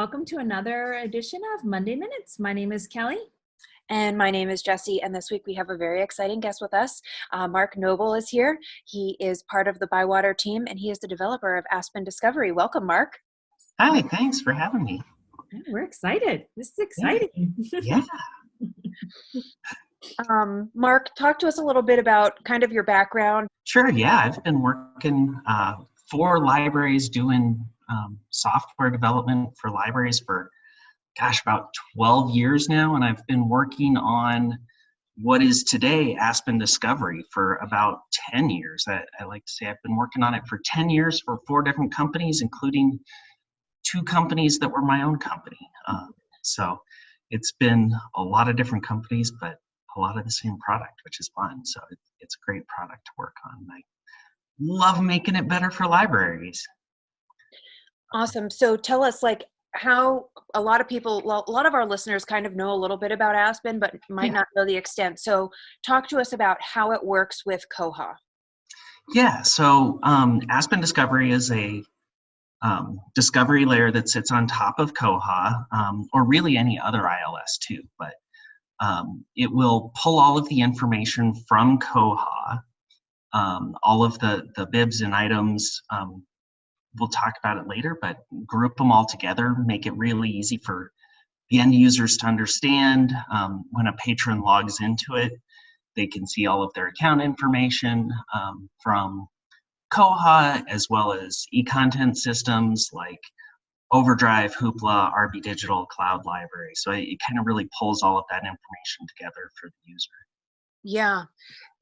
welcome to another edition of Monday Minutes. My name is Kelly. And my name is Jessie, and this week we have a very exciting guest with us. Mark Noble is here. He is part of the Bywater team, and he is the developer of Aspen Discovery. Welcome, Mark. Hi, thanks for having me. We're excited. This is exciting. Yeah. Mark, talk to us a little bit about kind of your background. Sure, yeah. I've been working for libraries doing software development for libraries for about 12 years now, and I've been working on what is today Aspen Discovery for about 10 years. I like to say I've been working on it for 10 years for 4 different companies, including 2 companies that were my own company. So it's been a lot of different companies, but a lot of the same product, which is fun. So it's a great product to work on. I love making it better for libraries. Awesome. So tell us, how a lot of our listeners kind of know a little bit about Aspen, but might not know the extent. So talk to us about how it works with Koha. Yeah, so Aspen Discovery is a discovery layer that sits on top of Koha, or really any other ILS too, but it will pull all of the information from Koha, all of the bibs and items. We'll talk about it later, but group them all together, make it really easy for the end users to understand. When a patron logs into it, they can see all of their account information from Koha, as well as e-content systems like Overdrive, Hoopla, RB Digital, Cloud Library. So it kind of really pulls all of that information together for the user. Yeah.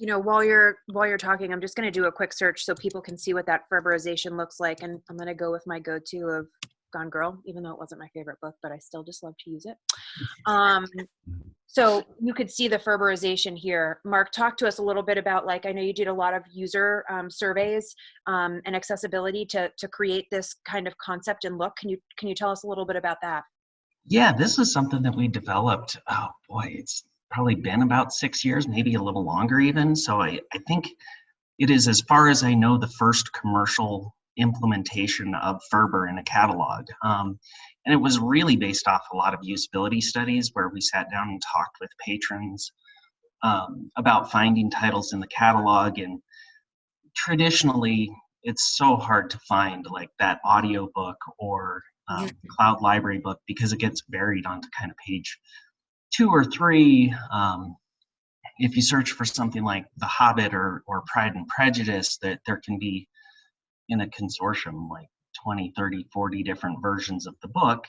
While you're talking, I'm just going to do a quick search so people can see what that Ferberization looks like. And I'm going to go with my go-to of Gone Girl, even though it wasn't my favorite book, but I still just love to use it. So you could see the Ferberization here. Mark, talk to us a little bit about, I know you did a lot of user surveys and accessibility to create this kind of concept and look. Can you tell us a little bit about that? Yeah, this is something that we developed. Oh boy, it's probably been about 6 years, maybe a little longer even. So I think it is, as far as I know, the first commercial implementation of Ferber in a catalog. And it was really based off a lot of usability studies where we sat down and talked with patrons about finding titles in the catalog. And traditionally, it's so hard to find that audiobook or Cloud Library book because it gets buried onto kind of page 2 or 3. If you search for something like The Hobbit or Pride and Prejudice, that there can be in a consortium 20, 30, 40 different versions of the book.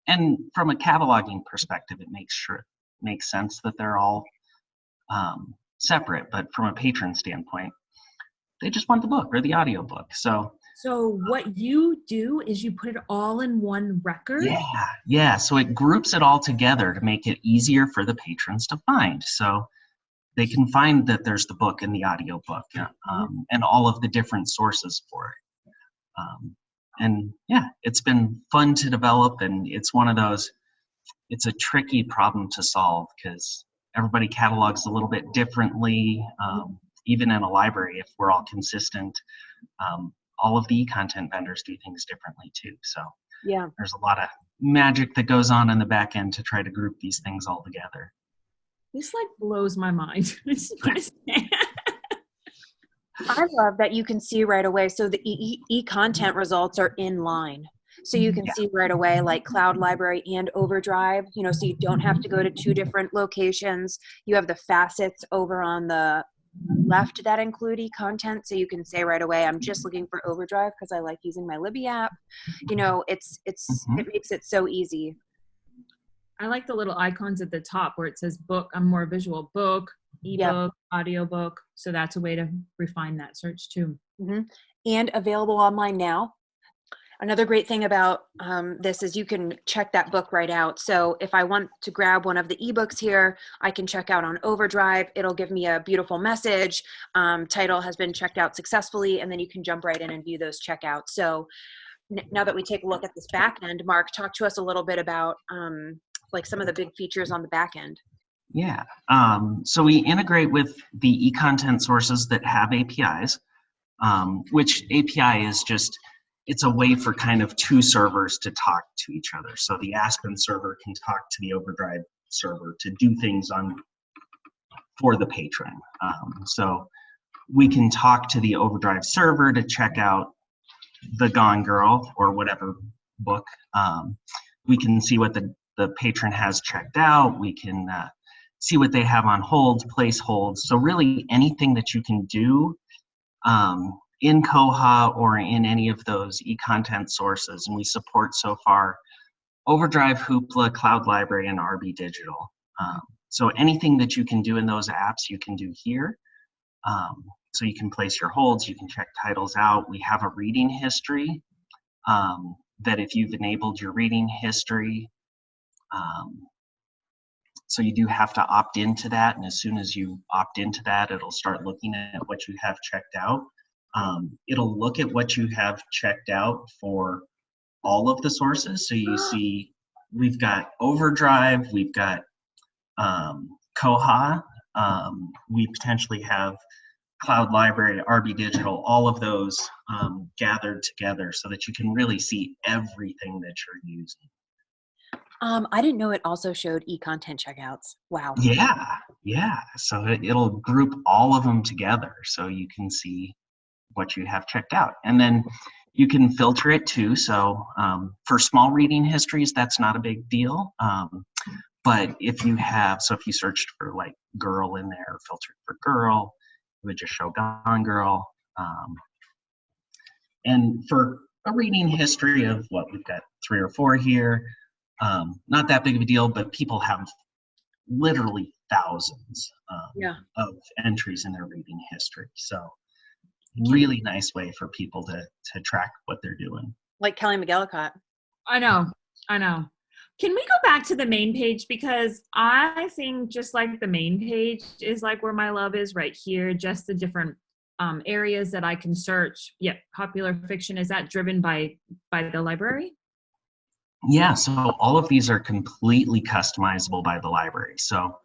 And from a cataloging perspective, it makes sense that they're all separate. But from a patron standpoint, they just want the book or the audiobook. So what you do is you put it all in one record? Yeah. So it groups it all together to make it easier for the patrons to find. So they can find that there's the book and the audiobook and all of the different sources for it. And yeah, it's been fun to develop, and it's one of those, it's a tricky problem to solve because everybody catalogs a little bit differently. Even in a library, if we're all consistent, all of the e-content vendors do things differently too. So yeah, there's a lot of magic that goes on in the back end to try to group these things all together. This blows my mind. I love that you can see right away. So the e-content results are in line. So you can see right away, Cloud Library and Overdrive, so you don't have to go to 2 different locations. You have the facets over on the left that include e-content, so you can say right away, I'm just looking for Overdrive because I like using my Libby app. It makes it so easy. I like the little icons at the top where it says book. I'm more visual. Book, ebook, audiobook. So that's a way to refine that search too. And available online now. Another great thing about this is you can check that book right out. So if I want to grab one of the ebooks here, I can check out on Overdrive. It'll give me a beautiful message. Title has been checked out successfully, and then you can jump right in and view those checkouts. So now that we take a look at this back end, Mark, talk to us a little bit about some of the big features on the back end. Yeah, so we integrate with the e-content sources that have APIs, which API is just it's a way for kind of two servers to talk to each other. So the Aspen server can talk to the Overdrive server to do things for the patron. So we can talk to the Overdrive server to check out the Gone Girl or whatever book. We can see what the patron has checked out. We can see what they have on holds, place holds. So really anything that you can do in Koha or in any of those e-content sources. And we support so far Overdrive, Hoopla, Cloud Library, and RB Digital. So anything that you can do in those apps, you can do here. So you can place your holds, you can check titles out. We have a reading history that if you've enabled your reading history, so you do have to opt into that. And as soon as you opt into that, it'll start looking at what you have checked out. It'll look at what you have checked out for all of the sources. So you see we've got Overdrive, we've got Koha, we potentially have Cloud Library, RB Digital, all of those gathered together so that you can really see everything that you're using. I didn't know it also showed e-content checkouts. Wow. Yeah. So it'll group all of them together so you can see what you have checked out. And then you can filter it too. So for small reading histories, that's not a big deal. But if you searched for like girl in there, filtered for girl, it would just show Gone Girl. And for a reading history of we've got 3 or 4 here, not that big of a deal, but people have literally thousands of entries in their reading history. So really nice way for people to track what they're doing. Like Kelly McGillicott. I know. Can we go back to the main page? Because I think just like the main page is like where my love is right here, just the different areas that I can search. Yeah, popular fiction, is that driven by the library? Yeah, so all of these are completely customizable by the library. So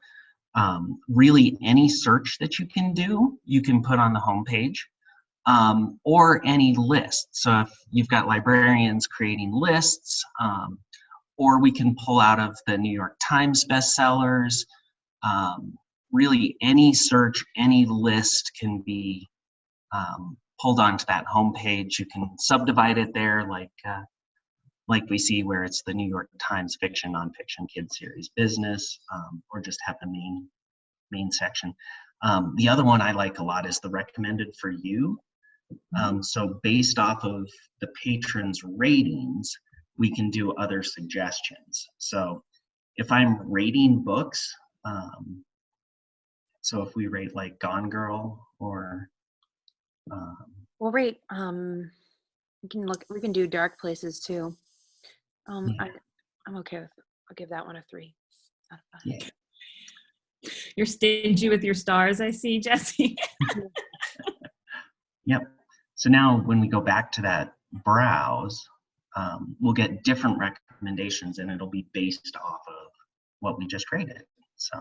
really any search that you can do, you can put on the homepage. Or any list. So if you've got librarians creating lists, or we can pull out of the New York Times bestsellers, really any search, any list can be pulled onto that homepage. You can subdivide it there like we see where it's the New York Times fiction, nonfiction, kids series, business, or just have the main section. The other one I like a lot is the recommended for you. So based off of the patrons' ratings, we can do other suggestions. So if I'm rating books, so if we rate like Gone Girl or we'll rate we can do Dark Places too. I'm okay with, I'll give that one a 3 out of 5. Yeah. You're stingy with your stars, I see, Jessie. Yep. So now when we go back to that browse, we'll get different recommendations and it'll be based off of what we just rated. So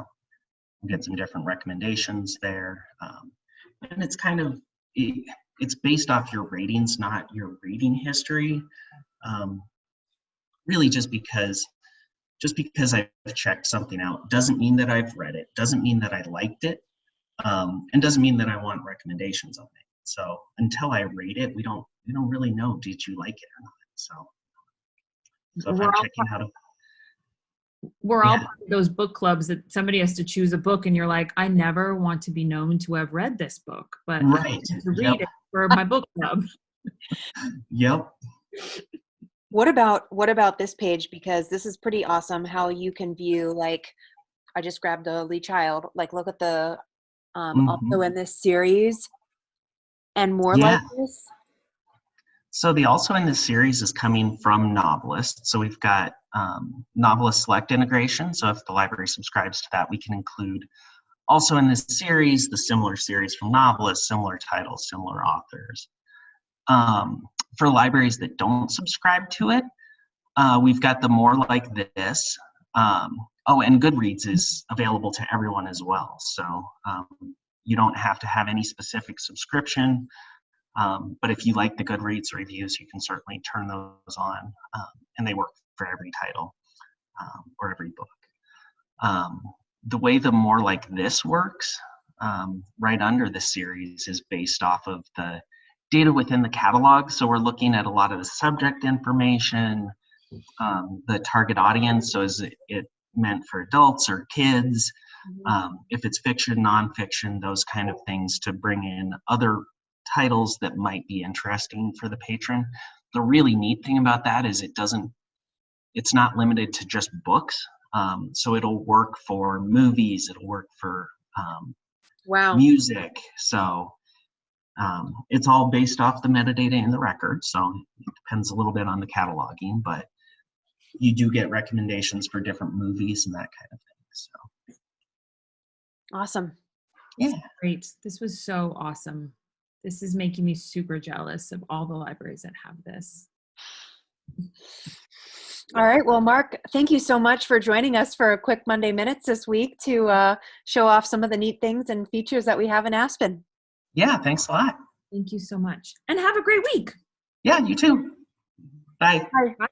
we'll get some different recommendations there. And it's kind of, it's based off your ratings, not your reading history. Really just because I've checked something out doesn't mean that I've read it, doesn't mean that I liked it, and doesn't mean that I want recommendations on it. So until I rate it, we don't really know, did you like it or not? So if I'm checking out we're all part of those book clubs that somebody has to choose a book and you're like, I never want to be known to have read this book, but I want to read it for my book club. Yep. What about this page? Because this is pretty awesome how you can view, like, I just grabbed the Lee Child, like look at the also in this series and more like this. So the also in this series is coming from novelists. So we've got novelist select integration. So if the library subscribes to that, we can include also in this series, the similar series from novelists, similar titles, similar authors. For libraries that don't subscribe to it, we've got the more like this. And Goodreads is available to everyone as well. So you don't have to have any specific subscription. But if you like the Goodreads reviews, you can certainly turn those on, and they work for every title or every book. The way the More Like This works, right under the series, is based off of the data within the catalog. So we're looking at a lot of the subject information, the target audience. So is it meant for adults or kids? If it's fiction, nonfiction, those kind of things, to bring in other titles that might be interesting for the patron. The really neat thing about that is it's not limited to just books. So it'll work for movies, it'll work for music. So it's all based off the metadata in the record. So it depends a little bit on the cataloging, but you do get recommendations for different movies and that kind of thing. So awesome. Yeah. Great. This was so awesome. This is making me super jealous of all the libraries that have this. All right. Well, Mark, thank you so much for joining us for a quick Monday Minutes this week to show off some of the neat things and features that we have in Aspen. Yeah, thanks a lot. Thank you so much. And have a great week. Yeah, you too. Bye. Bye.